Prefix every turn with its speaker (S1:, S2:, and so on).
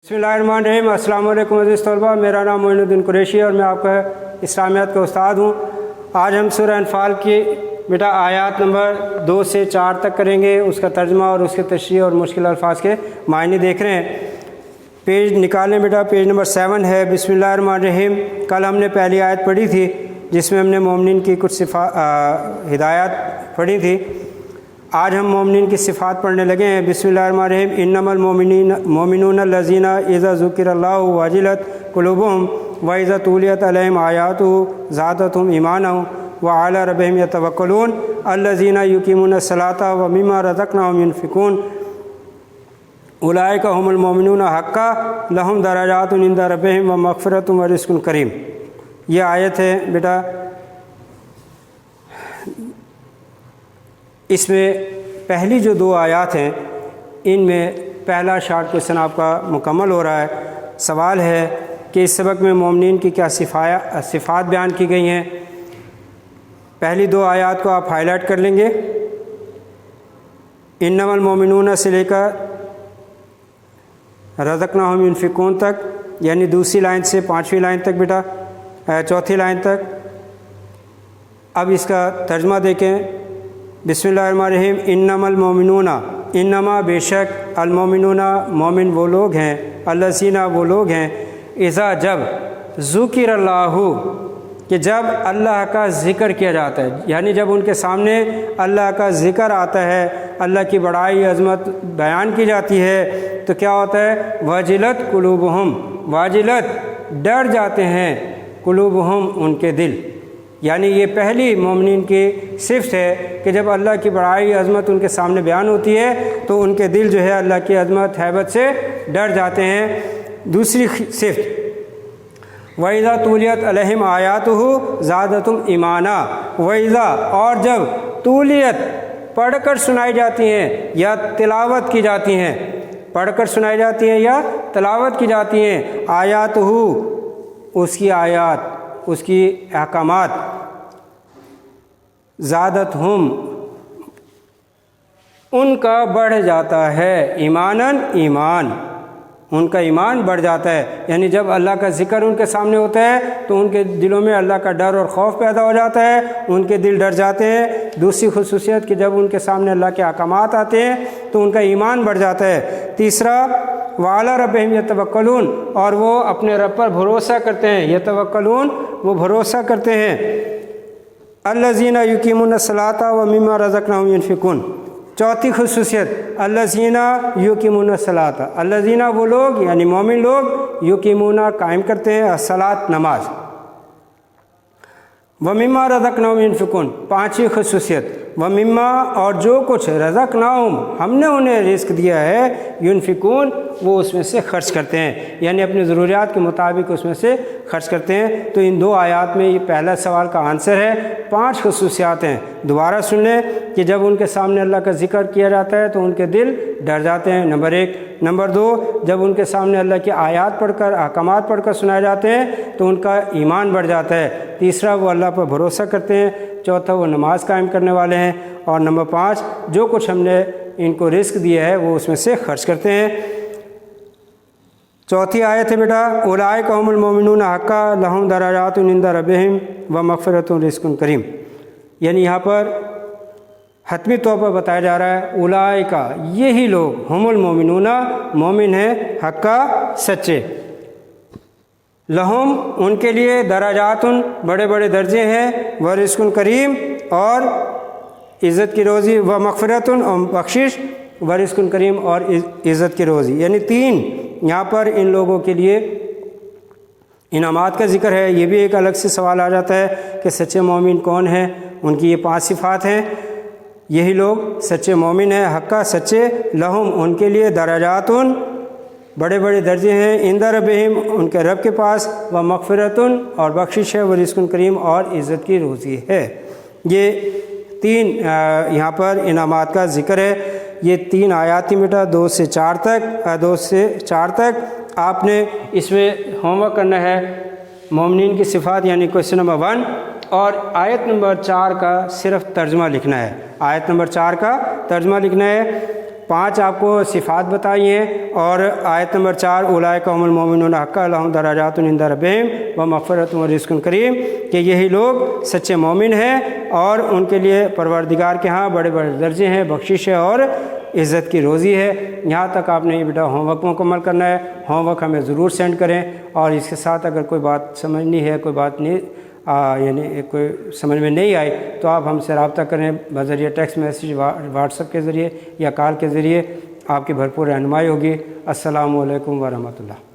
S1: बिस्मिल्लाहिर्रहमानिर्रहीम। अस्सलाम वालेकुम अज़ीज़ तलबा, मेरा नाम मोइनुद्दीन कुरैशी और मैं आपका इस्लामियात का उस्ताद हूँ। आज हम सूरह अनफाल की बेटा आयत नंबर 2 से 4 तक करेंगे। उसका तर्जुमा और उसके तशरीह और मुश्किल अल्फाज के मायने देख रहे हैं। पेज निकालें बेटा, पेज नंबर 7 है। बिस्मिल्लाहिर्रहमानिर्रहीम। कल हमने पहली आयत पढ़ी थी जिसमें हमने मोमिनीन की कुछ हिदायत पढ़ी थी। आज हम मोमिनीन की सिफ़ात पढ़ने लगे हैं। बिस्मिल्लाहिर्रहमानिर्रहीम। इन्नमल मोमिनून लज़ीना इज़ा ज़ुकिरल्लाहु वजिलत कुलूबुहुम व इज़ा तुलियत अलैहिम आयातुहु ज़ादतहुम ईमाना व अला रब्बिहिम यतवक्कलून अल्लज़ीना युक़ीमूनस सलाता व मिम्मा रज़क़नाहुम युनफ़िक़ून उलाइका हुमुल मोमिनून हक़्क़ा लहुम दरजातुन इंदा रब्बिहिम व मग़फ़िरतुम व रिज़्क़ुन करीम। ये आयत है बेटा। इसमें पहली जो 2 आयत हैं इनमें पहला शॉर्ट क्वेश्चन आपका मुकम्मल हो रहा है। सवाल है कि इस सबक में मोमिनीन की क्या सिफ़ात बयान की गई हैं। पहली 2 आयत को आप हाईलाइट कर लेंगे। इन्नमल मोमिनून से लेकर रज़क़नाहुम युनफ़िक़ून तक, यानी दूसरी लाइन से 5वीं लाइन तक बेटा, 4थी लाइन तक। अब इसका तर्जुमा देखें। बिस्मिल्लाहिर्रहमानिर्रहीम। इन्नमल मोमिनूना, इन्नमा बेशक, अलमोमिनूना मोमिन वो लोग हैं, अल्लज़ीना वो लोग हैं, इज़ा जब, ज़ुकिरल्लाहु कि जब अल्लाह का ज़िक्र किया जाता है, यानी जब उनके सामने अल्लाह का ज़िक्र आता है, अल्लाह की बड़ाई अज़मत बयान की जाती है, तो क्या होता है? वाजिलत कुलूबुहुम, वाजिलत डर जाते हैं, कुलूबुहुम उनके दिल। यानी ये पहली मोमिनीन की सिफ़त है कि जब अल्लाह की बड़ाई अज़मत उनके सामने बयान होती है तो उनके दिल जो है अल्लाह की अज़मत हैबत से डर जाते हैं। दूसरी सिफ़त वइज़ा तुलियत अलैहिम आयातुहु ज़ादतहुम ईमाना, वइज़ा और जब तुलियत पढ़कर सुनाई जाती हैं या तिलावत की जाती हैं, पढ़कर सुनाई जाती हैं या तिलावत की जाती हैं, आयातुहु उसकी आयात, उसकी अहकामात, ज़ादतहुम उनका बढ़ जाता है, ईमानन ईमान, उनका ईमान बढ़ जाता है। यानी जब अल्लाह का ज़िक्र उनके सामने होता है तो उनके दिलों में अल्लाह का डर और खौफ पैदा हो जाता है, उनके दिल डर जाते हैं। दूसरी खुसूसियत कि जब उनके सामने अल्लाह के अहकामात आते हैं तो उनका ईमान बढ़ जाता है। तीसरा वाला रब्बिहिम यतवक्कलून, और वो अपने रब पर भरोसा करते हैं, यतवक्कलून वो भरोसा करते हैं। अल्लज़ीना युक़ीमूनस सलाता व मिम्मा रज़क़नाहुम युनफ़िक़ून। चौथी खुसूसियत अल्लज़ीना युक़ीमूनस सलाता, अल्लज़ीना वो लोग यानी मोमिन लोग, युक़ीमूना कायम करते हैं अस्सलात नमाज, व मिम्मा रज़क़नाहुम युनफ़िक़ून। पाँचवीं खुसूसियत व मिम्मा और जो कुछ रज़क़नाहुम हमने उन्हें रिज़्क़ दिया है, युनफ़िक़ून वो उसमें से खर्च करते हैं, यानी अपनी ज़रूरियात के मुताबिक उसमें से खर्च करते हैं। तो इन 2 आयत में ये पहला सवाल का आंसर है। 5 खुसूसियात हैं। दोबारा सुन लें कि जब उनके सामने अल्लाह का ज़िक्र किया जाता है तो उनके दिल डर जाते हैं, नंबर 1। नंबर 2, जब उनके सामने अल्लाह की आयत पढ़कर, अहकामात पढ़कर सुनाए जाते हैं तो उनका ईमान बढ़ जाता है। तीसरा, वो अल्लाह पर भरोसा करते हैं। चौथा, वो नमाज कायम करने वाले हैं। और नंबर 5, जो कुछ हमने इनको रिस्क दिया है वो उसमें से खर्च करते हैं। चौथी आयत है बेटा, उलाइका हुमुल मोमिनून हक़्क़ा लहुम दरजातुन इंदा रब्बिहिम व मग़फ़िरतुन रिज़्क़ुन करीम। यानी यहाँ पर हतमी तौर पर बताया जा रहा है उलाइका यही लोग, हुमुल मोमिनूना मोमिन हैं, हक़्क़ा सच्चे, लहुम उनके लिए दरजातुन बड़े बड़े दर्जे हैं, व रिज़्क़ुन करीम और इज़्ज़त की रोज़ी, व मग़फ़िरतुन और बख्शिश, व रिज़्क़ुन करीम और इज़्ज़त की रोज़ी। यानी 3 यहाँ पर इन लोगों के लिए इनामात का ज़िक्र है। ये भी एक अलग से सवाल आ जाता है कि सच्चे मोमिन कौन हैं। उनकी ये 5 सिफ़ात हैं। यही लोग सच्चे मोमिन हैं, हक़्क़ा सच्चे, लहुम उनके लिए दरजातुन बड़े बड़े दर्जे हैं, इंदा रब्बिहिम उनके रब के पास, व मग़फ़िरतुन और बख्शिश है, व रिज़्क़ुन करीम और इज़्ज़त की रोज़ी है। ये 3 यहाँ पर इनामात का ज़िक्र है। ये 3 आयत थी बेटा, 2 से 4 तक। आपने इसमें होमवर्क करना है मोमिनीन की सिफ़ात यानी क्वेश्चन नंबर 1, और आयत नंबर 4 का सिर्फ तर्जुमा लिखना है। आयत नंबर 4 का तर्जुमा लिखना है। 5 آپ کو صفات بتائی ہیں، اور آیت نمبر 4 اولئک هم المؤمنون حقا لهم درجات عند ربهم ومغفرۃ ورزق کریم، کہ یہی لوگ سچے مومن ہیں اور ان کے لیے پروردگار کے ہاں بڑے بڑے درجے ہیں، بخشش ہے اور عزت کی روزی ہے۔ یہاں تک آپ نے یہ بیٹا ہوم ورک مکمل کرنا ہے، ہوم ورک ہمیں ضرور سینڈ کریں، اور اس کے ساتھ اگر کوئی بات سمجھنی ہے، کوئی بات نہیں یعنی کوئی سمجھ میں نہیں آئی تو آپ ہم سے رابطہ کریں بذریعہ ٹیکسٹ میسیج، واٹس ایپ کے ذریعے یا کال کے ذریعے، آپ کی بھرپور رہنمائی ہوگی۔ السلام علیکم ورحمۃ اللہ۔